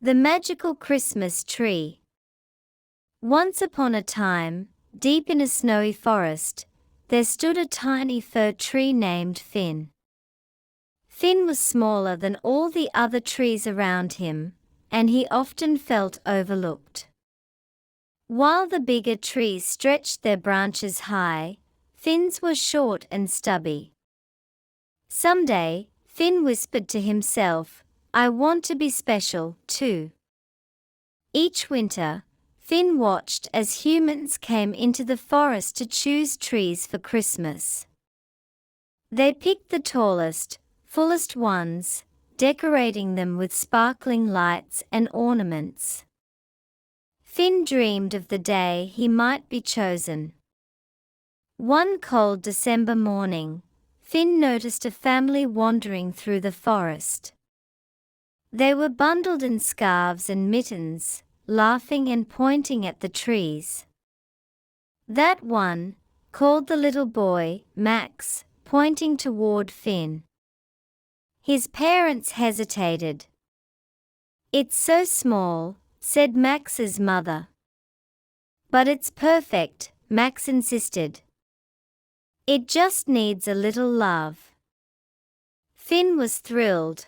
The magical Christmas tree. Once upon a time, deep in a snowy forest, there stood a tiny fir tree named Finn. Finn was smaller than all the other trees around him, and he often felt overlooked. While the bigger trees stretched their branches high, Finn's were short and stubby. Someday, Finn whispered to himself, "I want to be special, too." Each winter, Finn watched as humans came into the forest to choose trees for Christmas. They picked the tallest, fullest ones, decorating them with sparkling lights and ornaments. Finn dreamed of the day he might be chosen. One cold December morning, Finn noticed a family wandering through the forest. They were bundled in scarves and mittens, laughing and pointing at the trees. That one, called the little boy, Max, pointing toward Finn. His parents hesitated. "It's so small," said Max's mother. "But it's perfect," Max insisted. "It just needs a little love." Finn was thrilled.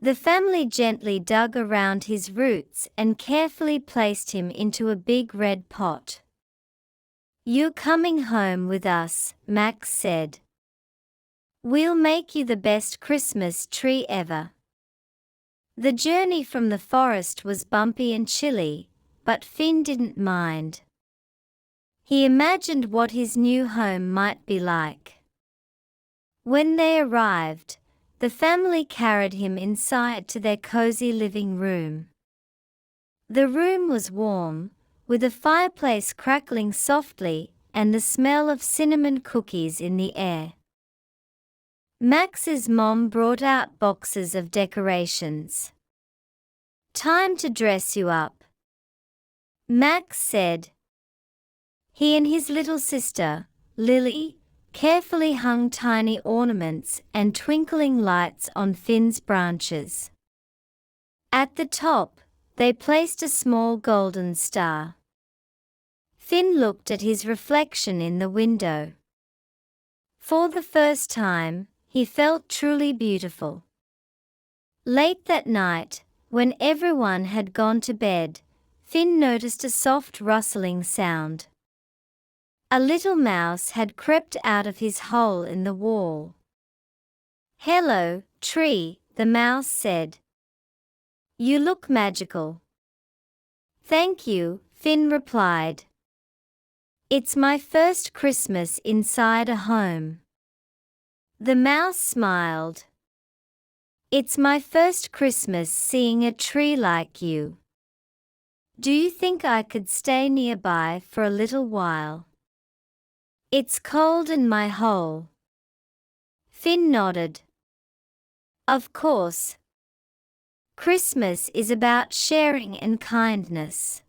The family gently dug around his roots and carefully placed him into a big red pot. "You're coming home with us," Max said. "We'll make you the best Christmas tree ever." The journey from the forest was bumpy and chilly, but Finn didn't mind. He imagined what his new home might be like. When they arrived, the family carried him inside to their cozy living room. The room was warm, with a fireplace crackling softly and the smell of cinnamon cookies in the air. Max's mom brought out boxes of decorations. "Time to dress you up," Max said. He and his little sister, Lily, carefully hung tiny ornaments and twinkling lights on Finn's branches. At the top, they placed a small golden star. Finn looked at his reflection in the window. For the first time, he felt truly beautiful. Late that night, when everyone had gone to bed, Finn noticed a soft rustling sound. A little mouse had crept out of his hole in the wall. "Hello, tree," the mouse said. "You look magical." "Thank you," Finn replied. "It's my first Christmas inside a home." The mouse smiled. "It's my first Christmas seeing a tree like you. Do you think I could stay nearby for a little while? It's cold in my hole." Finn nodded. "Of course. Christmas is about sharing and kindness."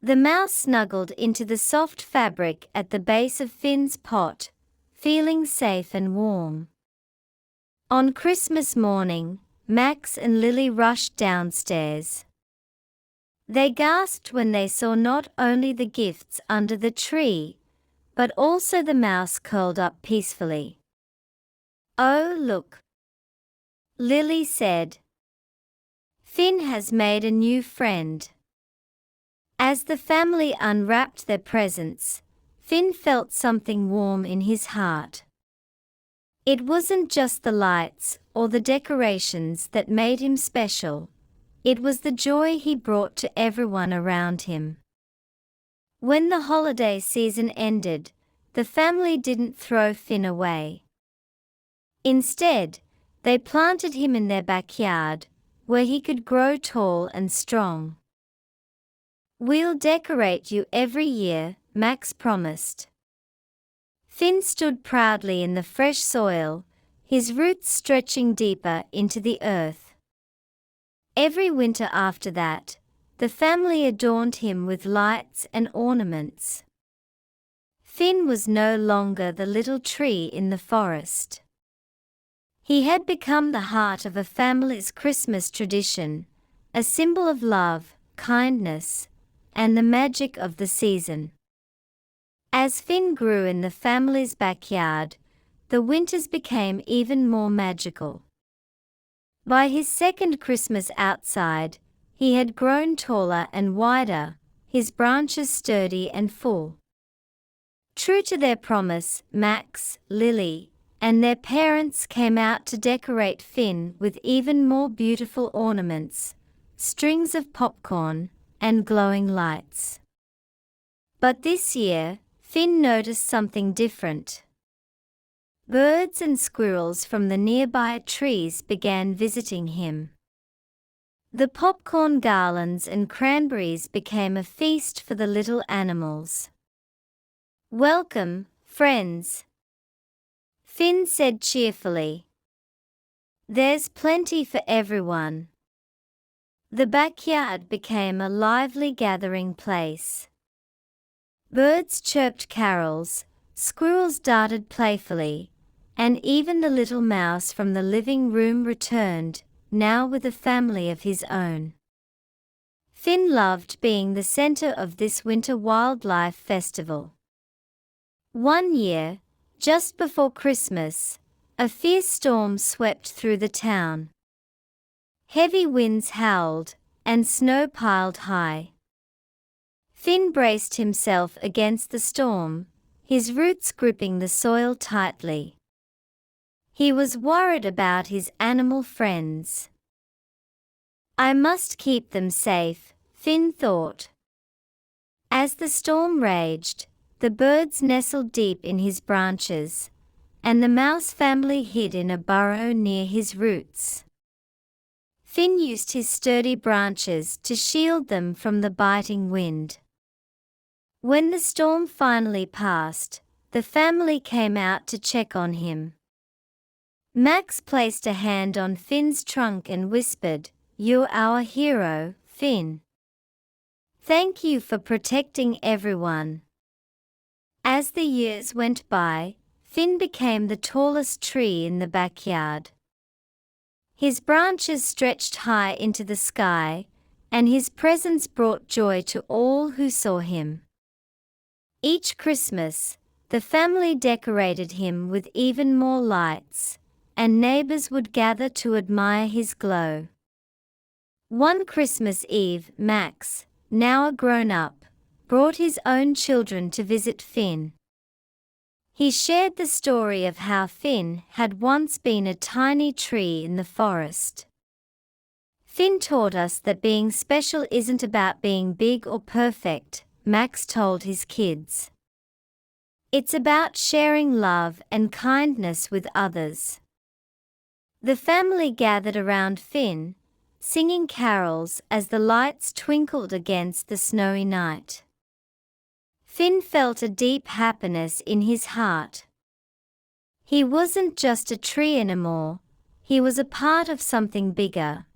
The mouse snuggled into the soft fabric at the base of Finn's pot, feeling safe and warm. On Christmas morning, Max and Lily rushed downstairs. They gasped when they saw not only the gifts under the tree, but also the mouse curled up peacefully. "Oh, look," Lily said. "Finn has made a new friend." As the family unwrapped their presents, Finn felt something warm in his heart. It wasn't just the lights or the decorations that made him special, it was the joy he brought to everyone around him. When the holiday season ended, the family didn't throw Finn away. Instead, they planted him in their backyard, where he could grow tall and strong. "We'll decorate you every year," Max promised. Finn stood proudly in the fresh soil, his roots stretching deeper into the earth. Every winter after that, the family adorned him with lights and ornaments. Finn was no longer the little tree in the forest. He had become the heart of a family's Christmas tradition, a symbol of love, kindness, and the magic of the season. As Finn grew in the family's backyard, the winters became even more magical. By his second Christmas outside, he had grown taller and wider, his branches sturdy and full. True to their promise, Max, Lily, and their parents came out to decorate Finn with even more beautiful ornaments, strings of popcorn, and glowing lights. But this year, Finn noticed something different. Birds and squirrels from the nearby trees began visiting him. The popcorn garlands and cranberries became a feast for the little animals. "Welcome, friends," Finn said cheerfully. "There's plenty for everyone." The backyard became a lively gathering place. Birds chirped carols, squirrels darted playfully, and even the little mouse from the living room returned, now with a family of his own. Finn loved being the center of this winter wildlife festival. One year, just before Christmas, a fierce storm swept through the town. Heavy winds howled, and snow piled high. Finn braced himself against the storm, his roots gripping the soil tightly. He was worried about his animal friends. "I must keep them safe," Finn thought. As the storm raged, the birds nestled deep in his branches, and the mouse family hid in a burrow near his roots. Finn used his sturdy branches to shield them from the biting wind. When the storm finally passed, the family came out to check on him. Max placed a hand on Finn's trunk and whispered, "You're our hero, Finn. Thank you for protecting everyone." As the years went by, Finn became the tallest tree in the backyard. His branches stretched high into the sky, and his presence brought joy to all who saw him. Each Christmas, the family decorated him with even more lights, and neighbors would gather to admire his glow. One Christmas Eve, Max, now a grown-up, brought his own children to visit Finn. He shared the story of how Finn had once been a tiny tree in the forest. "Finn taught us that being special isn't about being big or perfect," Max told his kids. "It's about sharing love and kindness with others." The family gathered around Finn, singing carols as the lights twinkled against the snowy night. Finn felt a deep happiness in his heart. He wasn't just a tree anymore, he was a part of something bigger,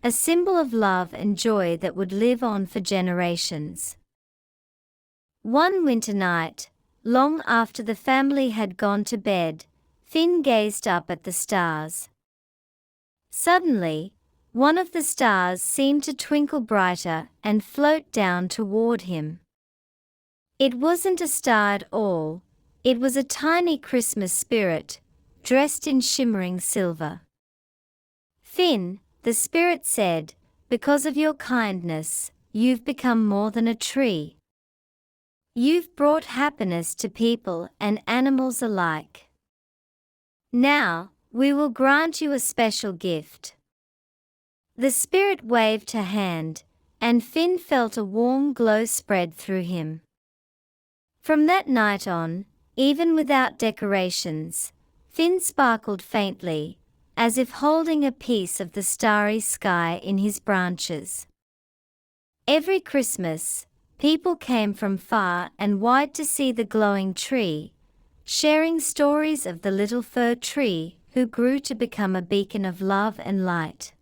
a symbol of love and joy that would live on for generations. One winter night, long after the family had gone to bed, Finn gazed up at the stars. Suddenly, one of the stars seemed to twinkle brighter and float down toward him. It wasn't a star at all, it was a tiny Christmas spirit, dressed in shimmering silver. "Finn," the spirit said, "because of your kindness, you've become more than a tree. You've brought happiness to people and animals alike. Now, we will grant you a special gift." The spirit waved her hand, and Finn felt a warm glow spread through him. From that night on, even without decorations, Finn sparkled faintly, as if holding a piece of the starry sky in his branches. Every Christmas, people came from far and wide to see the glowing tree, sharing stories of the little fir tree who grew to become a beacon of love and light.